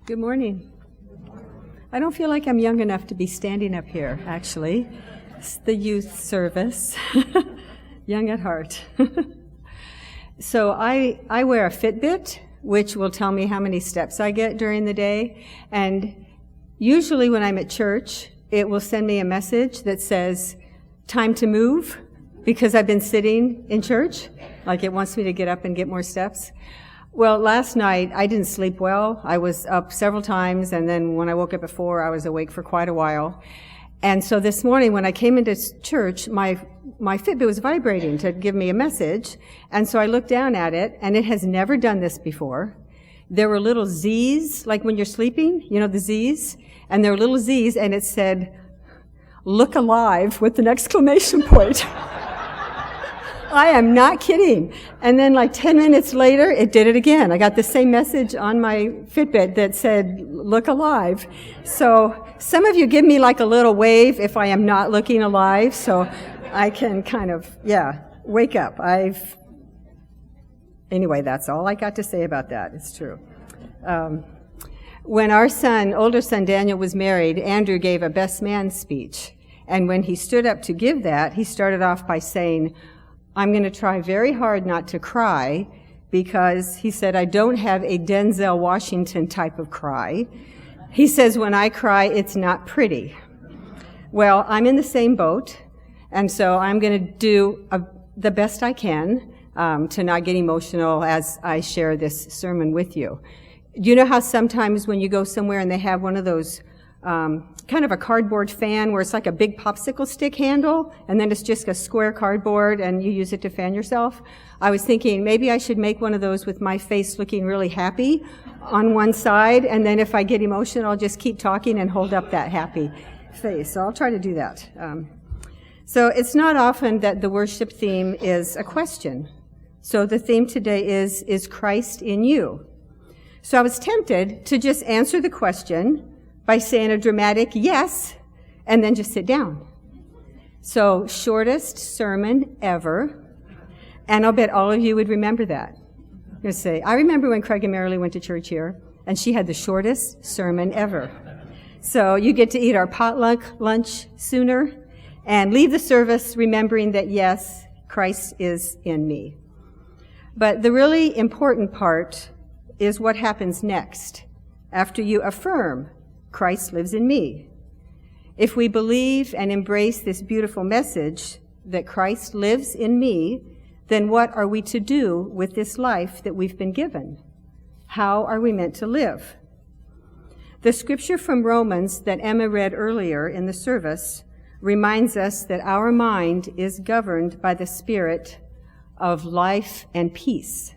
Good morning. I don't feel like I'm young enough to be standing up here, actually. It's the youth service. Young at heart. So I wear a Fitbit, which will tell me how many steps I get during the day. And usually when I'm at church, it will send me a message that says, time to move, because I've been sitting in church. Like it wants me to get up and get more steps. Well, last night, I didn't sleep well. I was up several times, and then when I woke up at 4, I was awake for quite a while. And so this morning, when I came into church, my Fitbit was vibrating to give me a message. And so I looked down at it, and it has never done this before. There were little Z's, like when you're sleeping, you know, the Z's. And there were little Z's, and it said, "Look alive," with an exclamation point. I am not kidding. And then like 10 minutes later, it did it again. I got the same message on my Fitbit that said, "Look alive." So some of you give me like a little wave if I am not looking alive, so I can kind of, wake up. Anyway, that's all I got to say about that. It's true. When our older son Daniel was married, Andrew gave a best man speech. And when he stood up to give that, he started off by saying, "I'm going to try very hard not to cry," because he said, "I don't have a Denzel Washington type of cry." He says, "When I cry, it's not pretty." Well, I'm in the same boat, and so I'm going to do the best I can to not get emotional as I share this sermon with you. You know how sometimes when you go somewhere and they have one of those kind of a cardboard fan where it's like a big popsicle stick handle, and then it's just a square cardboard and you use it to fan yourself? I was thinking maybe I should make one of those with my face looking really happy on one side, and then if I get emotional, I'll just keep talking and hold up that happy face. So I'll try to do that. So it's not often that the worship theme is a question. So the theme today is Christ in you? So I was tempted to just answer the question by saying a dramatic yes, and then just sit down. So, shortest sermon ever, and I'll bet all of you would remember that. I'm going to say, I remember when Craig and Marilee went to church here, and she had the shortest sermon ever. So you get to eat our potluck lunch sooner, and leave the service remembering that, yes, Christ is in me. But the really important part is what happens next, after you affirm Christ lives in me. If we believe and embrace this beautiful message that Christ lives in me, then what are we to do with this life that we've been given? How are we meant to live? The scripture from Romans that Emma read earlier in the service reminds us that our mind is governed by the Spirit of life and peace.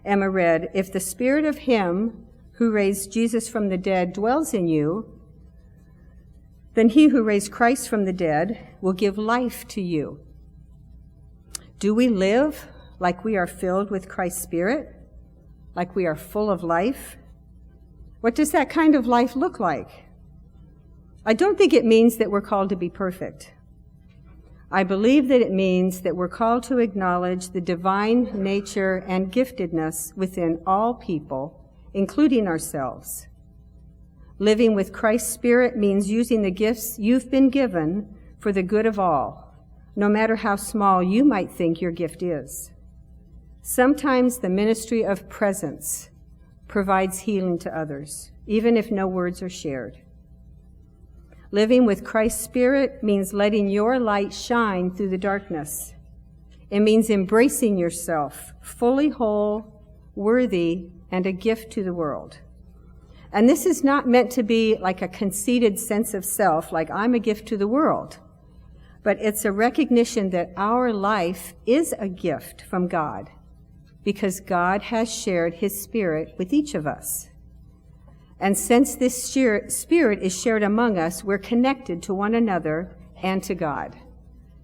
Emma read, "If the Spirit of Him who raised Jesus from the dead dwells in you, then He who raised Christ from the dead will give life to you." Do we live like we are filled with Christ's Spirit? Like we are full of life? What does that kind of life look like? I don't think it means that we're called to be perfect. I believe that it means that we're called to acknowledge the divine nature and giftedness within all people, including ourselves. Living with Christ's Spirit means using the gifts you've been given for the good of all, no matter how small you might think your gift is. Sometimes the ministry of presence provides healing to others, even if no words are shared. Living with Christ's Spirit means letting your light shine through the darkness. It means embracing yourself, fully whole, worthy, and a gift to the world. And this is not meant to be like a conceited sense of self, like I'm a gift to the world. But it's a recognition that our life is a gift from God, because God has shared His Spirit with each of us. And since this Spirit is shared among us, we're connected to one another and to God.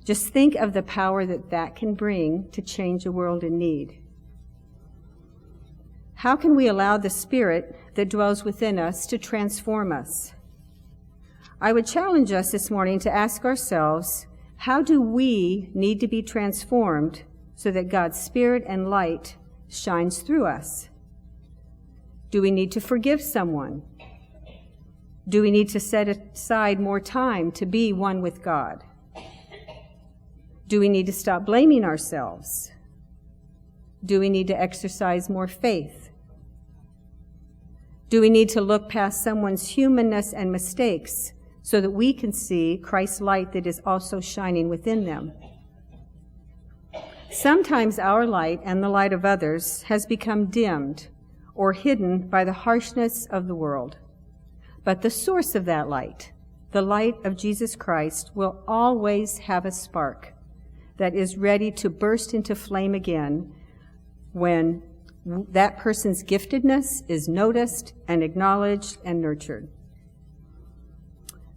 Just think of the power that can bring to change a world in need. How can we allow the Spirit that dwells within us to transform us? I would challenge us this morning to ask ourselves, how do we need to be transformed so that God's Spirit and light shines through us? Do we need to forgive someone? Do we need to set aside more time to be one with God? Do we need to stop blaming ourselves? Do we need to exercise more faith? Do we need to look past someone's humanness and mistakes so that we can see Christ's light that is also shining within them? Sometimes our light and the light of others has become dimmed or hidden by the harshness of the world. But the source of that light, the light of Jesus Christ, will always have a spark that is ready to burst into flame again when that person's giftedness is noticed and acknowledged and nurtured.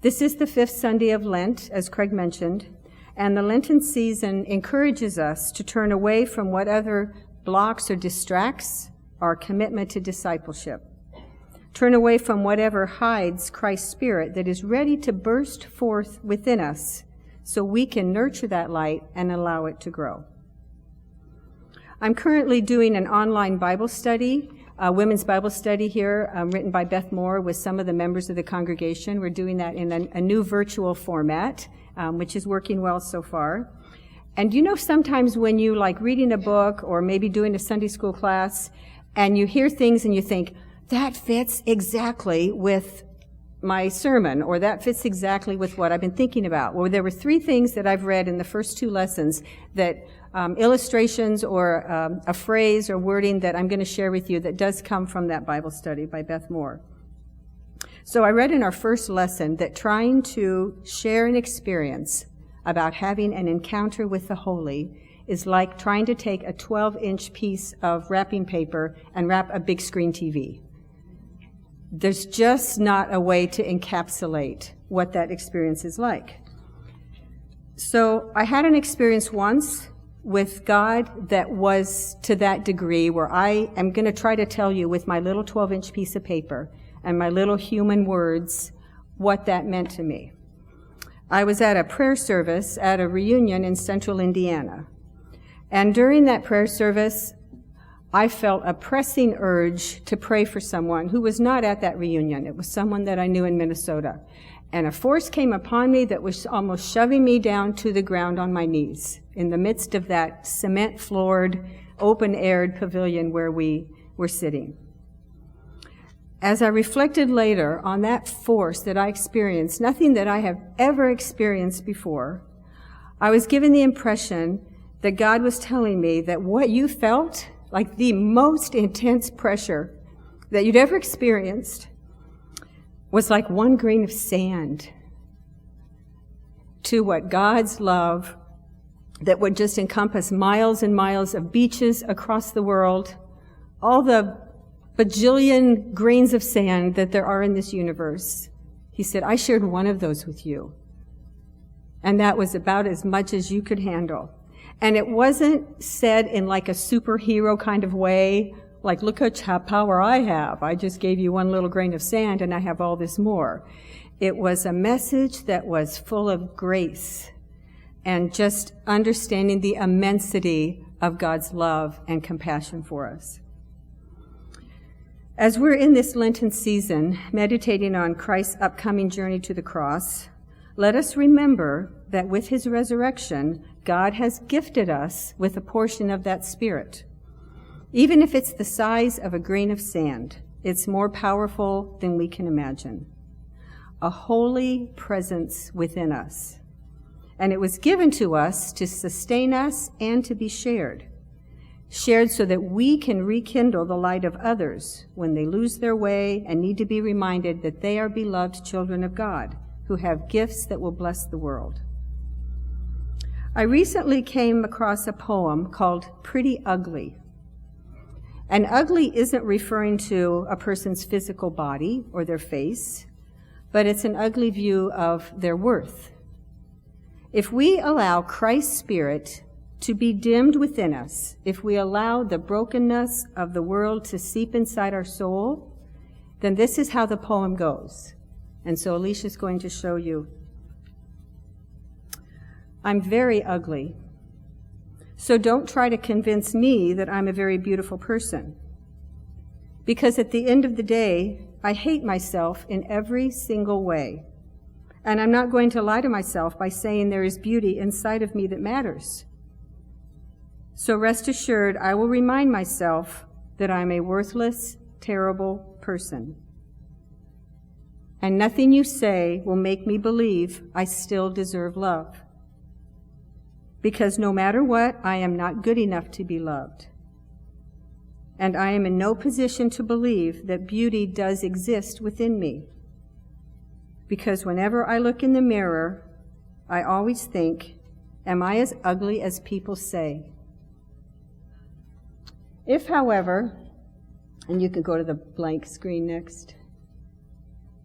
This is the 5th Sunday of Lent, as Craig mentioned, and the Lenten season encourages us to turn away from whatever blocks or distracts our commitment to discipleship. Turn away from whatever hides Christ's Spirit that is ready to burst forth within us so we can nurture that light and allow it to grow. I'm currently doing an online Bible study, a women's Bible study here, written by Beth Moore with some of the members of the congregation. We're doing that in a new virtual format, which is working well so far. And you know, sometimes when you like reading a book or maybe doing a Sunday school class and you hear things and you think, that fits exactly with my sermon, or that fits exactly with what I've been thinking about. Well, there were 3 things that I've read in the first 2 lessons that illustrations or a phrase or wording that I'm going to share with you that does come from that Bible study by Beth Moore. So I read in our first lesson that trying to share an experience about having an encounter with the holy is like trying to take a 12-inch piece of wrapping paper and wrap a big screen TV. There's just not a way to encapsulate what that experience is like. So I had an experience once with God that was to that degree where I am going to try to tell you with my little 12-inch piece of paper and my little human words what that meant to me. I was at a prayer service at a reunion in central Indiana. And during that prayer service, I felt a pressing urge to pray for someone who was not at that reunion. It was someone that I knew in Minnesota. And a force came upon me that was almost shoving me down to the ground on my knees in the midst of that cement-floored, open-aired pavilion where we were sitting. As I reflected later on that force that I experienced, nothing that I have ever experienced before, I was given the impression that God was telling me that what you felt, like the most intense pressure that you'd ever experienced, was like one grain of sand to what God's love that would just encompass miles and miles of beaches across the world, all the bajillion grains of sand that there are in this universe. He said, I shared one of those with you. And that was about as much as you could handle. And it wasn't said in like a superhero kind of way, like, look how much power I have. I just gave you one little grain of sand and I have all this more. It was a message that was full of grace and just understanding the immensity of God's love and compassion for us. As we're in this Lenten season, meditating on Christ's upcoming journey to the cross, let us remember that with his resurrection, God has gifted us with a portion of that Spirit. Even if it's the size of a grain of sand, it's more powerful than we can imagine. A holy presence within us. And it was given to us to sustain us and to be shared. Shared so that we can rekindle the light of others when they lose their way and need to be reminded that they are beloved children of God who have gifts that will bless the world. I recently came across a poem called Pretty Ugly. And ugly isn't referring to a person's physical body or their face, but it's an ugly view of their worth. If we allow Christ's Spirit to be dimmed within us, if we allow the brokenness of the world to seep inside our soul, then this is how the poem goes. And so Alicia's going to show you. I'm very ugly. So don't try to convince me that I'm a very beautiful person. Because at the end of the day, I hate myself in every single way. And I'm not going to lie to myself by saying there is beauty inside of me that matters. So rest assured, I will remind myself that I'm a worthless, terrible person. And nothing you say will make me believe I still deserve love. Because no matter what, I am not good enough to be loved. And I am in no position to believe that beauty does exist within me. Because whenever I look in the mirror, I always think, am I as ugly as people say? If, however, and you can go to the blank screen next.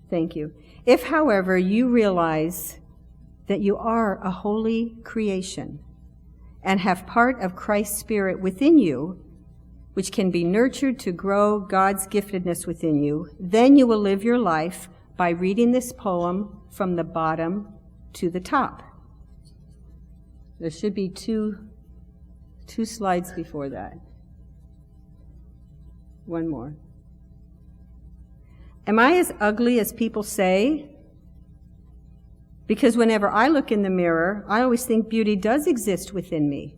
Thank you. If, however, you realize that you are a holy creation and have part of Christ's Spirit within you, which can be nurtured to grow God's giftedness within you, then you will live your life by reading this poem from the bottom to the top. There should be two slides before that. One more. Am I as ugly as people say? Because whenever I look in the mirror, I always think beauty does exist within me.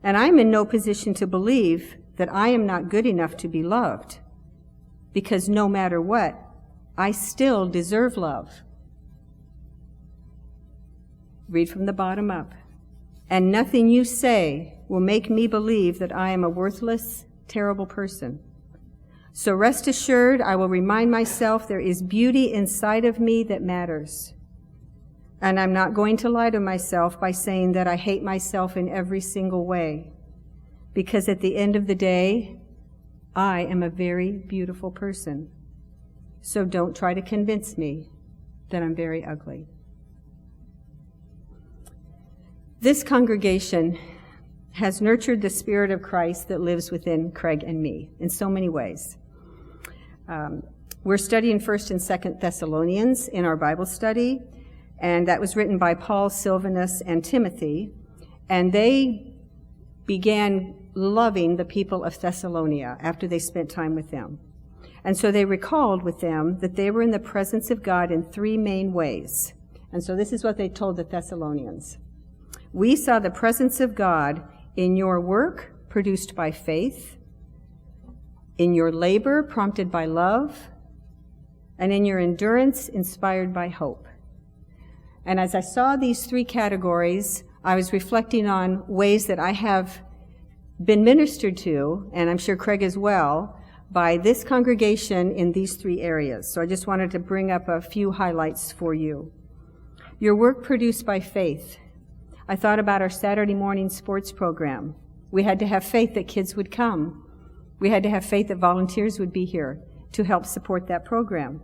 And I'm in no position to believe that I am not good enough to be loved. Because no matter what, I still deserve love. Read from the bottom up. And nothing you say will make me believe that I am a worthless, terrible person. So rest assured, I will remind myself there is beauty inside of me that matters. And I'm not going to lie to myself by saying that I hate myself in every single way. Because at the end of the day, I am a very beautiful person. So don't try to convince me that I'm very ugly. This congregation has nurtured the Spirit of Christ that lives within Craig and me in so many ways. We're studying 1st and 2nd Thessalonians in our Bible study, and that was written by Paul, Silvanus, and Timothy, and they began loving the people of Thessalonia after they spent time with them. And so they recalled with them that they were in the presence of God in three main ways. And so this is what they told the Thessalonians. We saw the presence of God in your work produced by faith, in your labor prompted by love, and in your endurance inspired by hope. And as I saw these three categories, I was reflecting on ways that I have been ministered to, and I'm sure Craig as well, by this congregation in these three areas. So I just wanted to bring up a few highlights for you. Your work produced by faith. I thought about our Saturday morning sports program. We had to have faith that kids would come. We had to have faith that volunteers would be here to help support that program.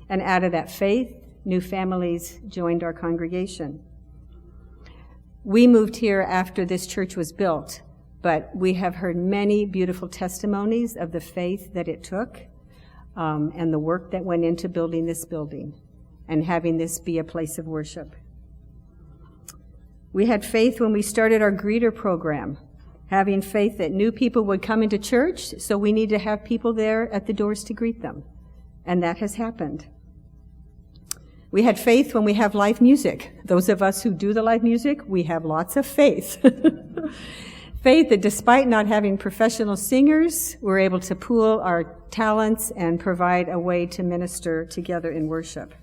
And out of that faith, new families joined our congregation. We moved here after this church was built, but we have heard many beautiful testimonies of the faith that it took and the work that went into building this building and having this be a place of worship. We had faith when we started our greeter program, having faith that new people would come into church, so we need to have people there at the doors to greet them. And that has happened. We had faith when we have live music. Those of us who do the live music, we have lots of faith. Faith that despite not having professional singers, we're able to pool our talents and provide a way to minister together in worship.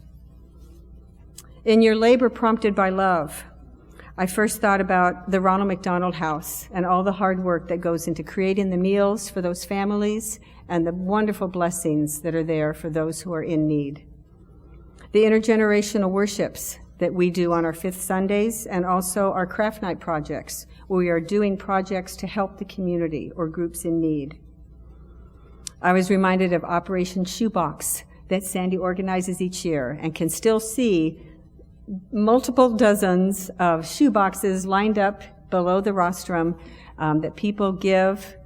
In your labor prompted by love, I first thought about the Ronald McDonald House and all the hard work that goes into creating the meals for those families and the wonderful blessings that are there for those who are in need. The intergenerational worships that we do on our fifth Sundays and also our craft night projects, where we are doing projects to help the community or groups in need. I was reminded of Operation Shoebox that Sandy organizes each year and can still see multiple dozens of shoeboxes lined up below the rostrum that people give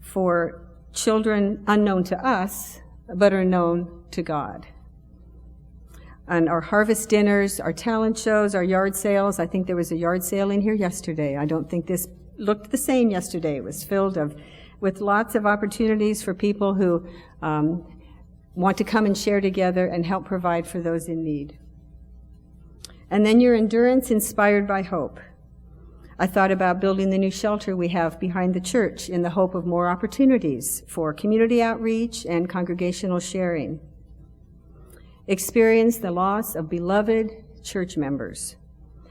for children unknown to us, but are known to God. And our harvest dinners, our talent shows, our yard sales. I think there was a yard sale in here yesterday. I don't think this looked the same yesterday. It was filled of with lots of opportunities for people who want to come and share together and help provide for those in need. And then your endurance inspired by hope. I thought about building the new shelter we have behind the church in the hope of more opportunities for community outreach and congregational sharing. Experience the loss of beloved church members,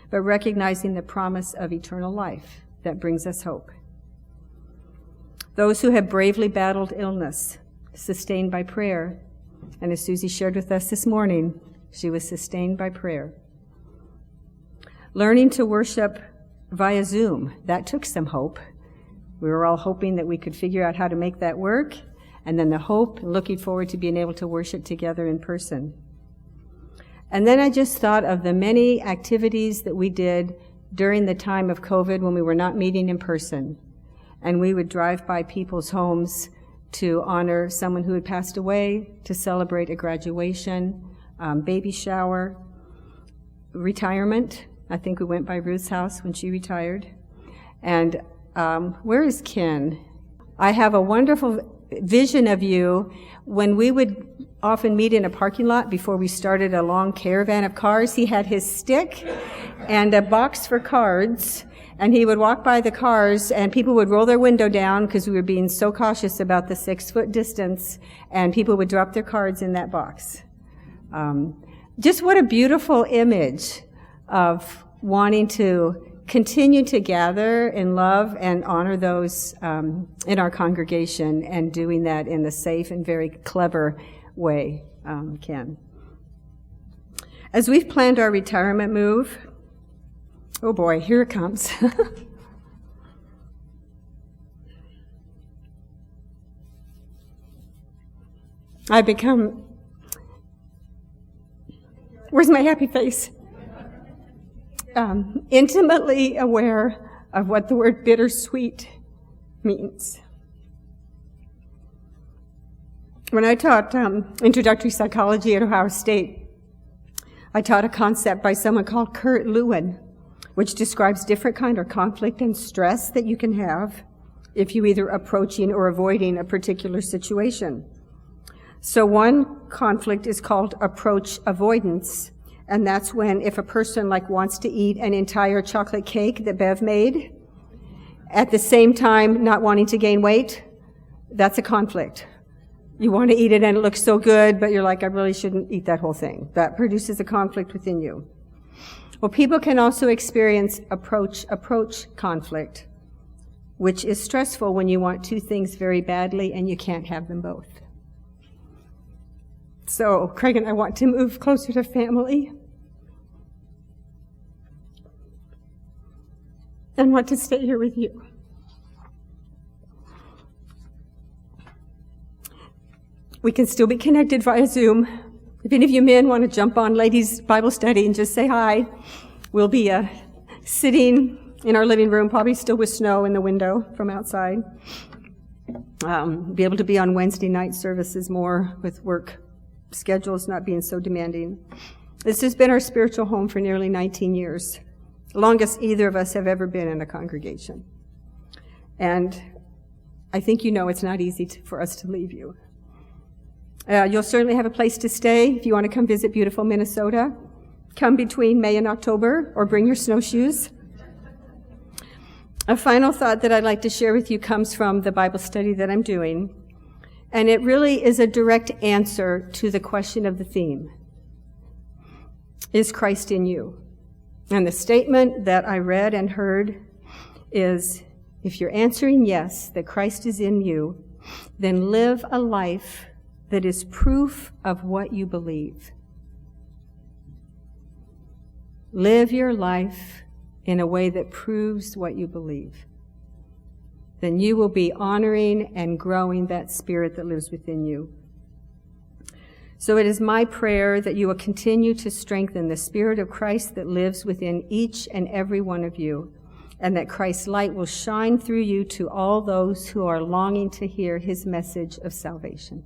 but recognizing the promise of eternal life that brings us hope. Those who have bravely battled illness, sustained by prayer. And as Susie shared with us this morning, she was sustained by prayer. Learning to worship via Zoom, that took some hope. We were all hoping that we could figure out how to make that work, and then the hope, looking forward to being able to worship together in person. And then I just thought of the many activities that we did during the time of COVID when we were not meeting in person. And we would drive by people's homes to honor someone who had passed away, to celebrate a graduation, baby shower, retirement. I think we went by Ruth's house when she retired. And where is Ken? I have a wonderful vision of you when we would often meet in a parking lot before we started a long caravan of cars. He had his stick and a box for cards, and he would walk by the cars, and people would roll their window down because we were being so cautious about the 6-foot distance, and people would drop their cards in that box. Just what a beautiful image of wanting to continue to gather in love and honor those in our congregation, and doing that in a safe and very clever way, Ken. As we've planned our retirement move, oh boy, here it comes. I've become, where's my happy face? Intimately aware of what the word bittersweet means. When I taught introductory psychology at Ohio State, I taught a concept by someone called Kurt Lewin, which describes different kind of conflict and stress that you can have if you either approaching or avoiding a particular situation. So one conflict is called approach avoidance, and that's when if a person wants to eat an entire chocolate cake that Bev made, at the same time not wanting to gain weight, that's a conflict. You want to eat it and it looks so good, but you're like, I really shouldn't eat that whole thing. That produces a conflict within you. Well, people can also experience approach conflict, which is stressful when you want two things very badly and you can't have them both. So Craig and I want to move closer to family and want to stay here with you. We can still be connected via Zoom. If any of you men want to jump on ladies' Bible study and just say hi, we'll be sitting in our living room, probably still with snow in the window from outside. Be able to be on Wednesday night services more with work schedules not being so demanding. This has been our spiritual home for nearly 19 years, longest either of us have ever been in a congregation. And I think you know it's not easy for us to leave you. You'll certainly have a place to stay if you want to come visit beautiful Minnesota. Come between May and October, or bring your snowshoes. A final thought that I'd like to share with you comes from the Bible study that I'm doing, and it really is a direct answer to the question of the theme. Is Christ in you? And the statement that I read and heard is, if you're answering yes, that Christ is in you, then live a life that is proof of what you believe. Live your life in a way that proves what you believe. Then you will be honoring and growing that spirit that lives within you. So it is my prayer that you will continue to strengthen the Spirit of Christ that lives within each and every one of you, and that Christ's light will shine through you to all those who are longing to hear his message of salvation.